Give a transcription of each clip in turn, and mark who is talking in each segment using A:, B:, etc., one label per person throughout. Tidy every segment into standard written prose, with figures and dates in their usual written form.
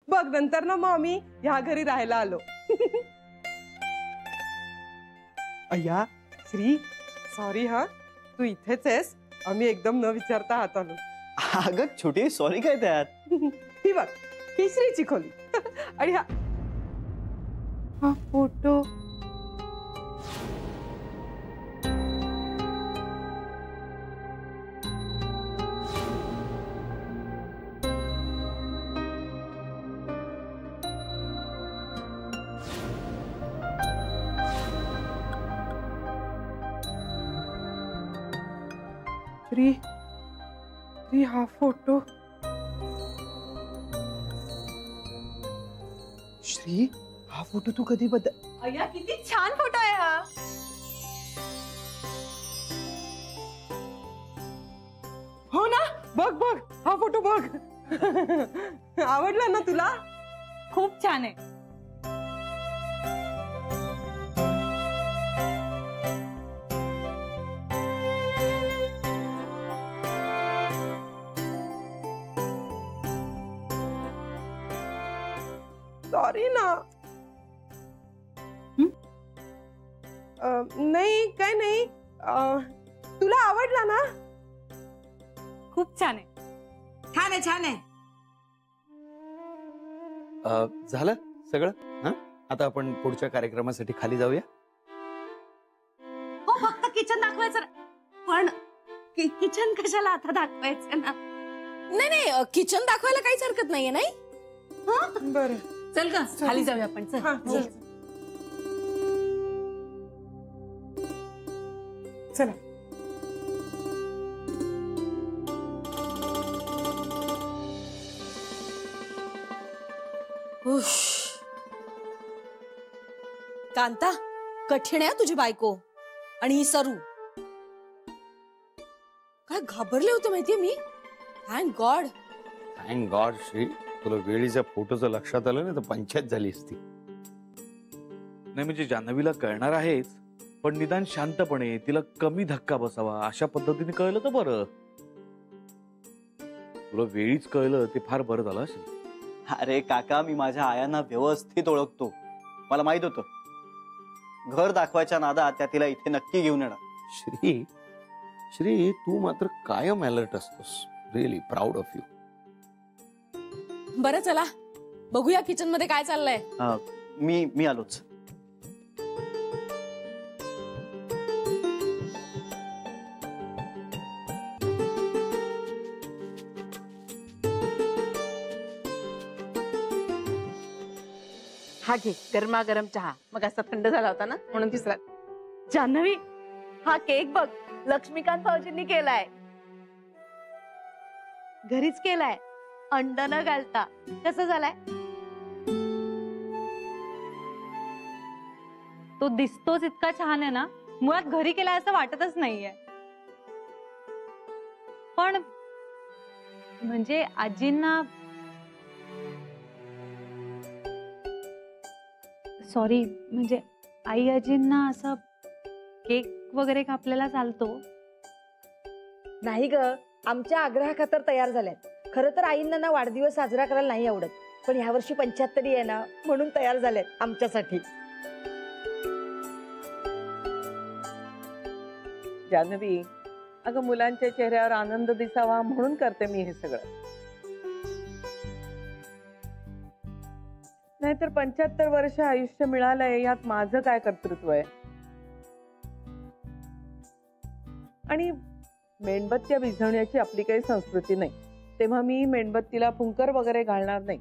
A: बघ नंतर ना मग आम्ही ह्या घरी राहायला आलो. अय्या श्री, सॉरी हा, तू इथेच आहेस, आम्ही एकदम न विचारता हात आलो.
B: अगं छोटी सॉरी काय त्यात.
A: ही बघ, ही श्रीची खोली. आणि हा फोटो. श्री, हा फोटो.
B: श्री, हा फोटो तू कधी
C: अय्या किती छान फोटो आहे हा.
A: हो ना, बघ बघ हा फोटो बघ. आवडला ना तुला?
C: खूप छान आहे.
A: सॉरी ना. नाही काय नाही. तुला आवडला ना?
C: खूप छान आहे.
D: छान आहे, छान आहे.
B: झालं सगळं? हा, आता आपण पुढच्या कार्यक्रमासाठी खाली जाऊया.
D: हो, फक्त किचन दाखवायचं. पण किचन कशाला आता दाखवायचं ना?
E: नाही नाही, किचन दाखवायला काहीच हरकत नाहीये. नाही
A: बरं,
D: चल ग खाली जाऊया आपण. चल.
A: हा चल. चला.
E: कांता, कठीण आहे तुझी बायको. आणि ही सरू काय घाबरले होते माहितीये मी. Thank God.
B: Thank God Shri, तुला वेळीच्या फोटोचं लक्षात आलं ना तर पंचायत झाली असती.
F: नाही म्हणजे जान्हवीला कळणार आहेच, पण निदान शांतपणे तिला कमी धक्का बसावा अशा पद्धतीने कळलं तर बरं. तुला वेळीच कळलं ते फार बरं झालं असेल.
B: अरे काका, मी माझ्या आयांना व्यवस्थित ओळखतो. मला माहित होतं घर दाखवायच्या नादात त्या तिला इथे नक्की घेऊन येणार.
F: श्री, श्री तू मात्र कायम अलर्ट असतोस. Really proud of you.
E: बरं चला बघूया किचन मध्ये काय चाललंय.
B: मी आलोच.
D: हा घे गरमागरम चहा. मग असा थंड झाला होता ना म्हणून तिसरा. जान्हवी, हा केक बघ, लक्ष्मीकांत भाऊजींनी केलाय. घरीच केलाय, अंड न घालता. कसा झालाय?
C: तो दिसतोच इतका छान आहे ना, मुळात घरी केलाय असं वाटतच नाहीये. पण म्हणजे आजींना सॉरी, म्हणजे आई आजींना असं केक वगैरे कापलेला चालतो?
G: नाही ग, आमच्या आग्रहाखातर तयार झाल्यात. खरं तर आईंना ना वाढदिवस साजरा करायला नाही आवडत, पण ह्या वर्षी 75 आहे ना म्हणून तयार झाल्यात आमच्यासाठी.
D: जान्हवी, अगं मुलांच्या चेहऱ्यावर आनंद दिसावा म्हणून करते मी हे सगळं. नाहीतर 75 वर्ष आयुष्य मिळालंय यात माझं काय कर्तृत्व आहे. आणि मेणबत्त्या विझवण्याची आपली काही संस्कृती नाही, तेव्हा मी मेणबत्तीला फुंकर वगैरे घालणार नाही.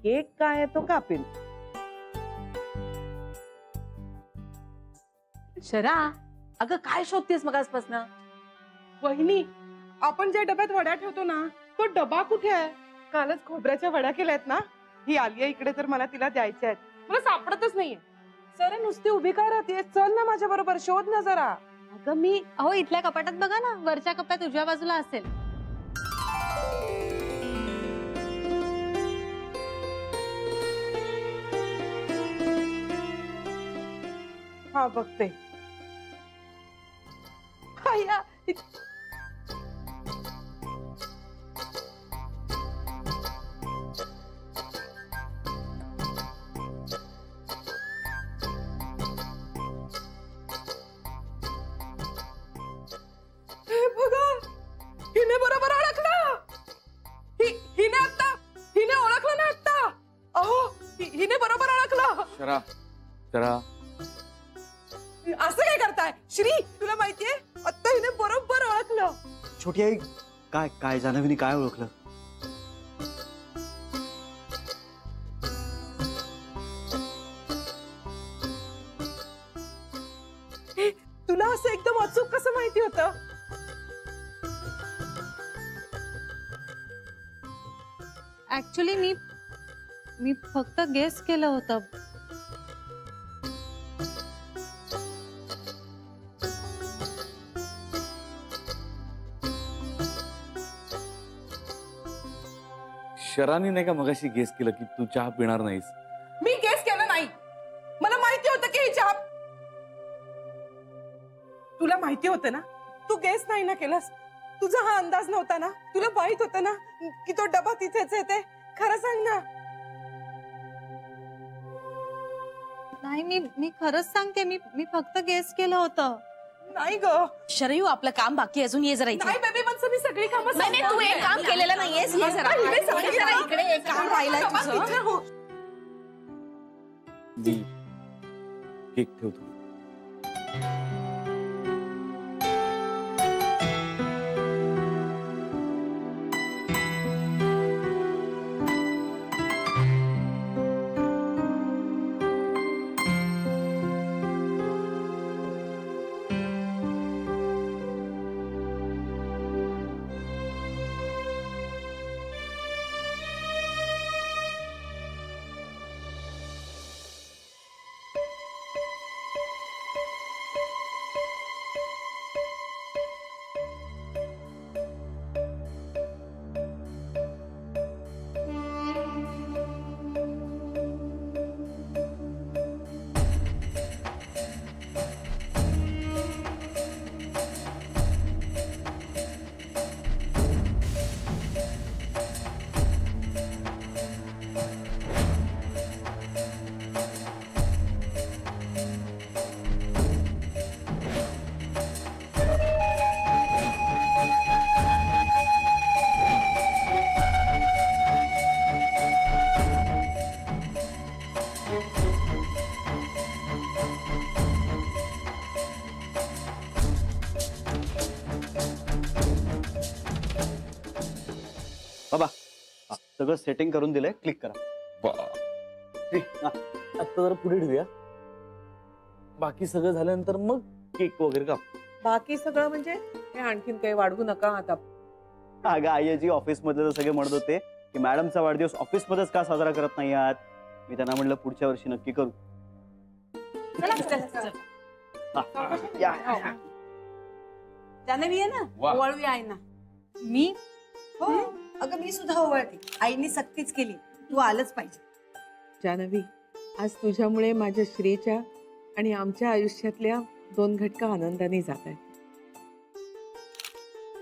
D: केक काय आहे तो कापेल. शरा, अगं काय शोधतेस मगासपासून?
A: वहिनी, आपण ज्या डब्यात वड्या ठेवतो ना तो डबा कुठे आहे? कालच खोबऱ्याच्या वड्या केल्यात ना, ही आलिया इकडे तर मला तिला द्यायच्या आहेत. मला सापडतच नाहीये. सर नुसती उभी काय राहतेस? चल ना माझ्या बरोबर, शोध ना जरा.
C: अगं मी अहो इथल्या कपाटात बघा ना, वरच्या कप्प्यात उजव्या बाजूला असेल.
A: हा बघते. आया,
F: जरा जरा
A: असं काय करताय श्री? तुला माहितीये आता हिने बरोबर ओळखलं.
B: छोटी आई, काय काय जान्हवीने काय ओळखलं?
A: तुला असं एकदम अचूक कसं माहिती होतं?
C: ऍक्च्युली मी फक्त गेस केलं होतं.
F: शरानी नाही का मगाशी गेस केलं की तू चहा पिणार नाहीस?
A: मी गेस केलं नाही. मला माहिती होतं की ही चहा. तुला माहिती होतं ना? तू गेस नाही ना केलंस. तुझा हा अंदाज नव्हता ना? तुला माहित होतं ना की तो डबा तिथेच आहे ते? खरं सांग ना.
C: नाही, मी खरंच सांगते, मी फक्त गेस केलं होतं.
A: नाही ग.
E: शरयू, आपलं काम बाकी अजून ये जरा इथे.
A: नाही बेबी, पण मी सगळी कामं
E: नाही, तू एक काम केलेलं नाहीयेस. ये जरा.
A: हिने सांगितलं
E: जरा
A: ना.
E: इकडे एक काम राहिलंय तुझं.
A: तिथे हो.
F: मी केक ठेवतो.
B: बाबा, सगळं सेटिंग करून दिलंय, क्लिक करा.
F: आता जरा पुढे ठेवूया. बाकी सगळं झाल्यानंतर मग केक वगैरे का?
D: बाकी सगळं म्हणजे हे आणखीन काही वाढवू नका आता.
B: अगं आईजी, ऑफिस मधले तर सगळे म्हणत होते की मॅडमचा वाढदिवस ऑफिस मध्येच का साजरा करत नाही आहात. मी त्यांना म्हणलं पुढच्या वर्षी नक्की करू. या.
G: जान्हवी आहे ना, ओवाळूया आहे ना.
C: मी
G: हो, अगं मी सुद्धा ओवाळते. आईने सक्तीच केली, तू आलंच पाहिजे.
D: जान्हवी, आज तुझ्यामुळे माझ्या श्रीच्या आणि आमच्या आयुष्यातल्या 2 घटका आनंदाने जात आहेत.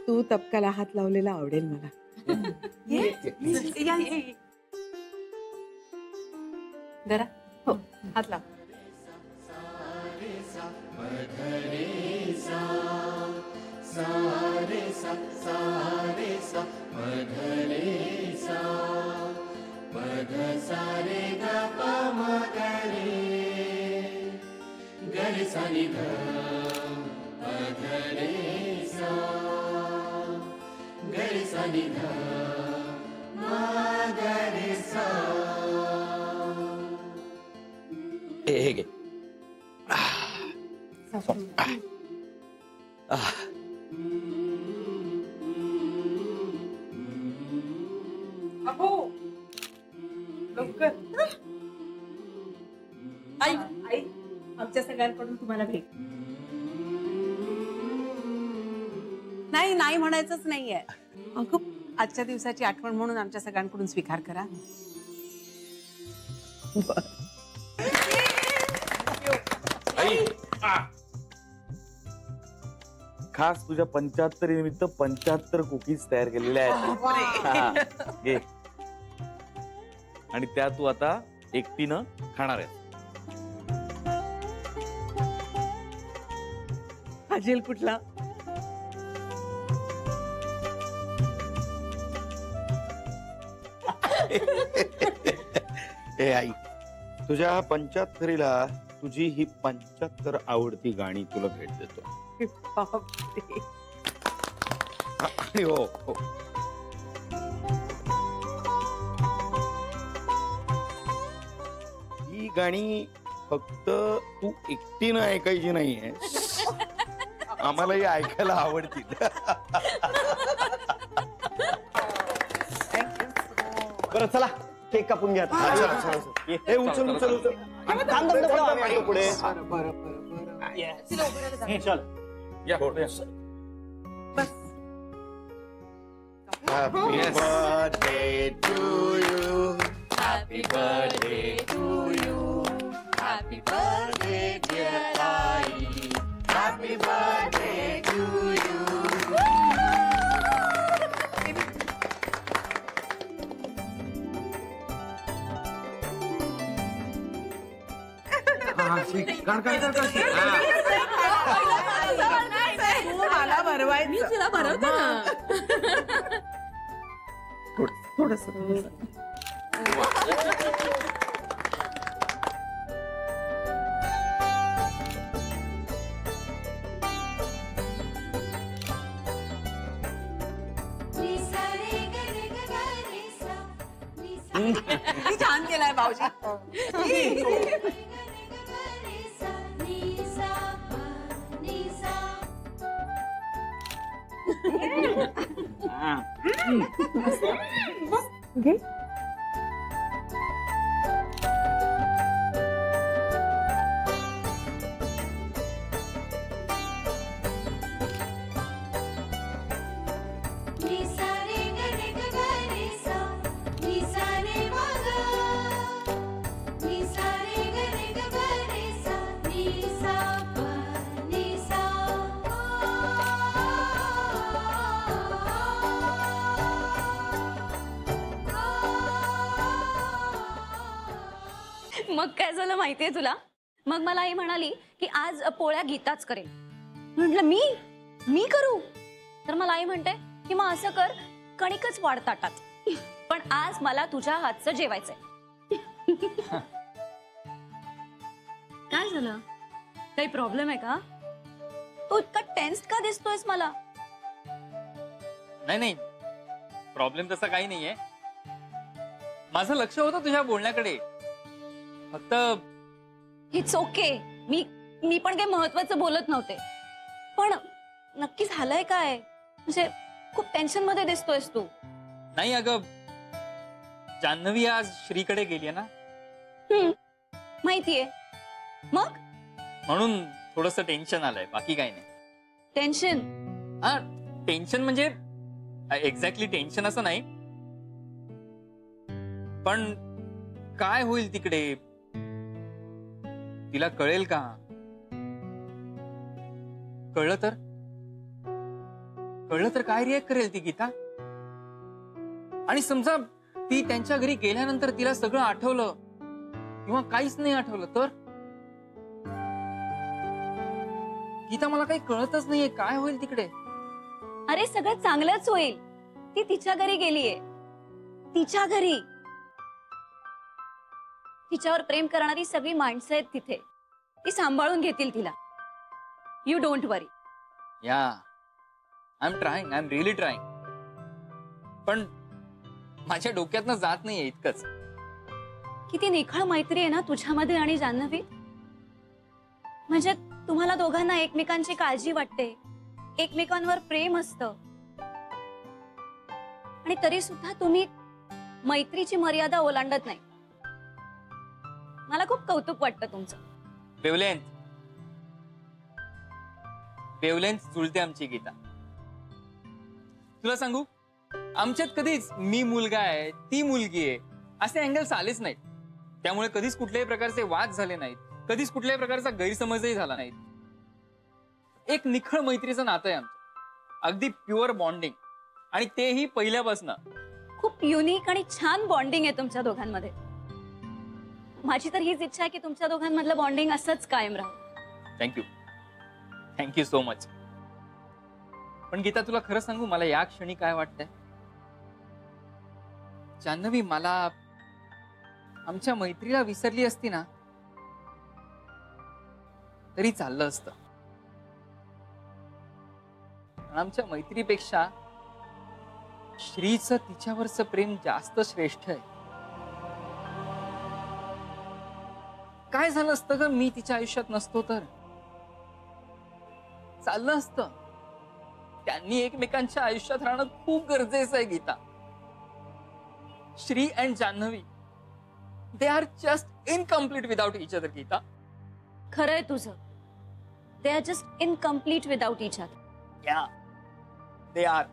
D: तू तबकाला हात लावलेला आवडेल मला.
C: जरा हो हात लाव.
F: हे घे.
A: अहो, लवकर.
G: आई आई आमच्या सगळ्यांकडून तुम्हाला भेट.
H: नाही नाही म्हणायचंच नाहीये. अगं, आजच्या दिवसाची आठवण म्हणून आमच्या सगळ्यांकडून स्वीकार करा.
F: खास तुझ्या 75 निमित्त 75 कुकीज तयार केलेल्या आहेत. घे. आणि त्या तू आता एकटीनं खाणार आहे.
D: खाजेल कुठला?
F: ए आई,
I: तुझ्या 75रीला तुझी ही 75 आवडती गाणी तुला भेट देतो.
H: बापरे.
I: आणि हो हो, ही गाणी फक्त तू एकटीनं ऐकायची नाहीये, आम्हालाही ऐकायला आवडतील.
B: बरं चला केक कापून घ्या.
I: हा, चला, चला, चला. हे उचल उचल उचल.
B: थांब, थांब, थांब, आम्ही येतो पुढे. चल
F: या पुढे या.
I: Happy birthday to you. Happy birthday to you. Happy birthday dear Ai. Happy birthday to you.
H: मला भरवायचं. मी तुला भरवते ना. थोडस छान केलाय भाऊजी.
C: मग काय झालं माहितीये तुला? मग मला आई म्हणाली की आज पोळ्या गीताच करेल. म्हटलं मी करू? तर मला आई म्हणते की मग असं कर, कणिकच वाढ ताटात, पण आज मला तुझ्या हातचं जेवायचंय. काय झालं? काही प्रॉब्लेम आहे का? तू इतका टेन्स्ड का दिसतोयस मला?
J: नाही प्रॉब्लेम तसा काही नाहीये. माझं लक्ष होतं तुझ्या बोलण्याकडे. फक्त
C: इट्स ओके. मी पण काही महत्वाचं बोलत नव्हते. पण नक्की झालंय काय? म्हणजे खूप टेन्शन मध्ये दिसतोयस तू.
J: नाही अगं, जान्हवी आज श्रीकडे गेली ना.
C: माहितीये. मग
J: म्हणून थोडस टेन्शन आलंय, बाकी काही नाही.
C: टेन्शन?
J: हा, टेन्शन म्हणजे एक्झॅक्टली टेन्शन असं नाही, पण काय होईल तिकडे तिला कळेल का? कळलं तर काय रिॲक्ट करेल ती गीता? आणि समजा ती त्यांच्या घरी गेल्यानंतर तिला सगळं आठवलं किंवा काहीच नाही आठवलं तर? गीता, मला काही कळतच नाहीये, काय होईल तिकडे?
C: अरे सगळं चांगलंच होईल. ती तिच्या घरी गेलीये. तिच्या घरी. तिच्यावर प्रेम करणारी सगळी माणसं आहेत तिथे. ती सांभाळून घेतील तिला. यू डोंट वरी.
J: या, I am trying, I am really trying. पण माझ्या डोक्यातनं जात नाहीये इतकंच.
C: किती निखळ मैत्री आहे ना तुझ्यामध्ये आणि जान्हवी. म्हणजे तुम्हाला दोघांना एकमेकांची काळजी वाटते, एकमेकांवर प्रेम असतं, आणि तरी सुद्धा तुम्ही मैत्रीची मर्यादा ओलांडत नाही. मला खूप कौतुक वाटतं तुमचं.
J: वेवलेंथ जुळते आमची गीता. तुला सांगू, आमच्यात कधीच मी मुलगा आहे ती मुलगी आहे असे अँगल्स आलेच नाहीत. त्यामुळे कधीच कुठल्याही प्रकारचे वाद झाले नाहीत, कधीच कुठल्याही प्रकारचा गैरसमजही झाला नाही. एक निखळ मैत्रीचं नातं आहे आमचं, अगदी प्युअर बॉन्डिंग, आणि तेही पहिल्यापासून.
C: खूप युनिक आणि छान बॉन्डिंग आहे तुमच्या दोघांमध्ये. माझी तर हीच इच्छा आहे की तुमच्या दोघांमधलं बॉन्डिंग असंच कायम राहावं.
J: Thank you so much. पण गीता, तुला खरं सांगू, मला या क्षणी काय वाटतंय? जान्हवी, मला आमच्या मैत्रीला विसरली असती ना तरी चाललं असतं. आमच्या मैत्रीपेक्षा श्रीचं तिच्यावरचं प्रेम जास्त श्रेष्ठ आहे. काय झालं असतं ग मी तिच्या आयुष्यात नसतो तर? चाललं असतं. त्यांनी एकमेकांच्या आयुष्यात राहणं खूप गरजेचं आहे Geeta. Shree and Janhavi they are just incomplete without each other. Geeta,
C: खरंय तुझं. They are just incomplete without each other.
J: Yeah they R.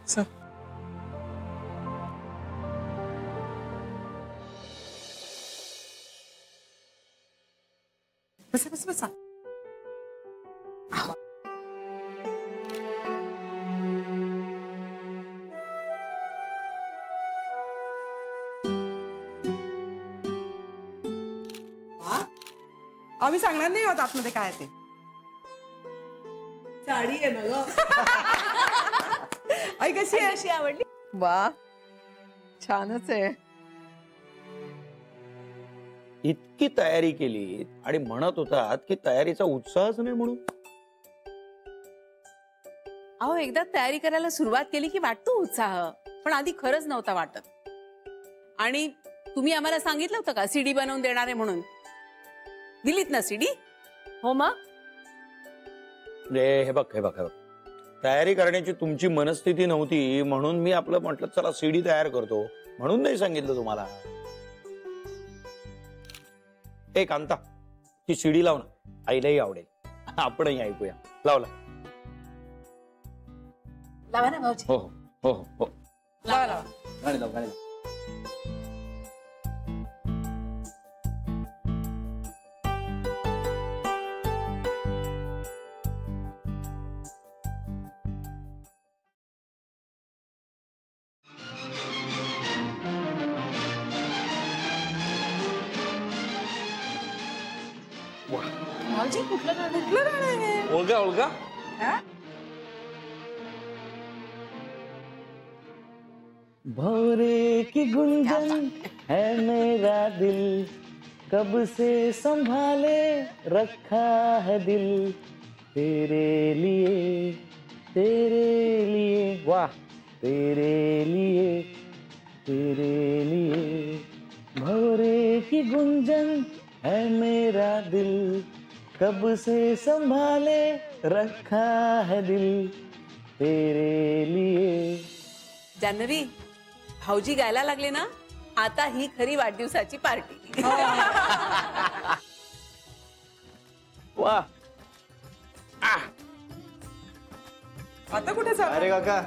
J: Sir
H: बसा बसा बसा.
A: आम्ही सांगणार नाही आहोत आतमध्ये काय ते.
E: साडी आहे ना ग.
A: आई कशी आहे?
E: कशी आवडली?
D: वा, छानच आहे.
I: इतकी तयारी केली आणि म्हणत होतात की तयारीचा उत्साहच नाही म्हणून.
H: अहो, एकदा तयारी करायला सुरुवात केली की वाटतो उत्साह, पण आधी खरंच नव्हता वाटत. आणि तुम्ही आम्हाला सांगितलं होतं का सीडी बनवून देणार आहे म्हणून? दिलीत ना सीडी?
G: हो मग
I: हे बघ हे बघ हे बघ, तयारी करण्याची तुमची मनस्थिती नव्हती म्हणून मी आपलं म्हटलं चला सीडी तयार करतो म्हणून नाही सांगितलं तुम्हाला. ए कांता, ती सीडी लाव ना, आईलाही आवडेल, आपणही ऐकूया. लावला.
H: लावा ना भाऊजी.
I: हो हो हो हो.
J: गाणी लाव, गाणी लाव.
H: भाऊजी कुठलं गाणं आहे?
F: ओळगा ओळगा.
B: भौरे की गुंजन है मेरा दिल, कब से संभाले रखा है दिल, तेरे लिए वाह, तेरे लिए. भौरे की गुंजन है मेरा दिल, कब से संभाले रखा है दिल, तेरे लिए.
H: जान्हवी, भाऊजी गायला लागले ना, आता ही खरी वाढदिवसाची पार्टी.
B: वाह.
A: आता कुठे चालला?
B: अरे काका,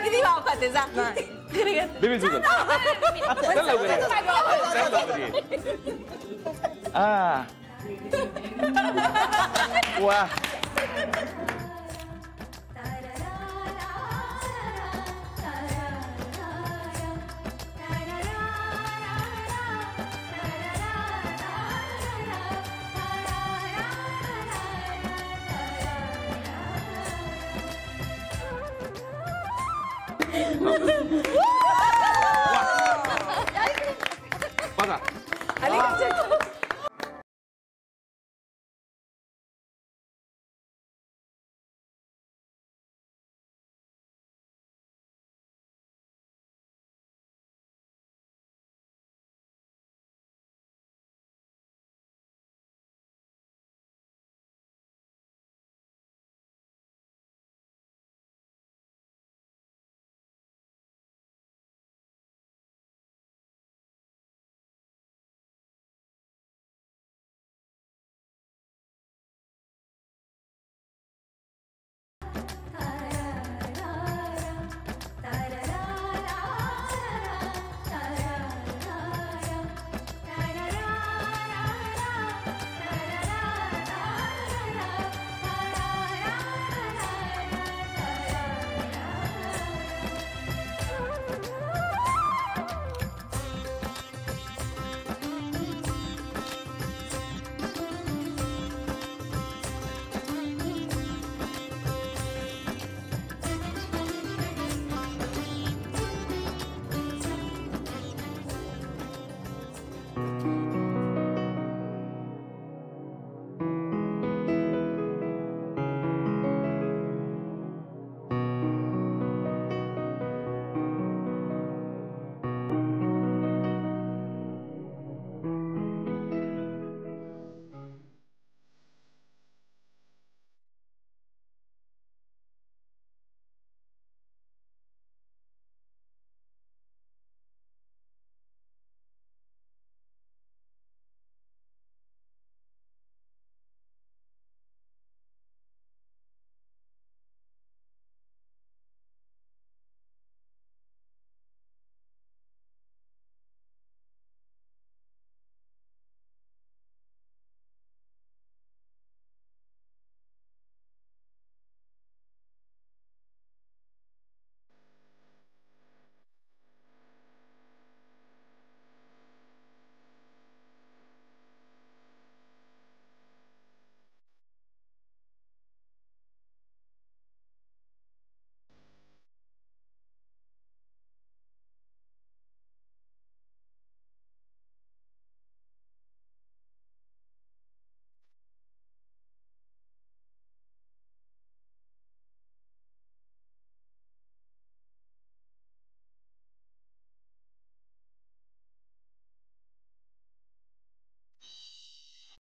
H: किती भाव खाते जा.
F: बेबी सुद्धा. चल लवकर ये. चल लवकर ये.
B: वाह.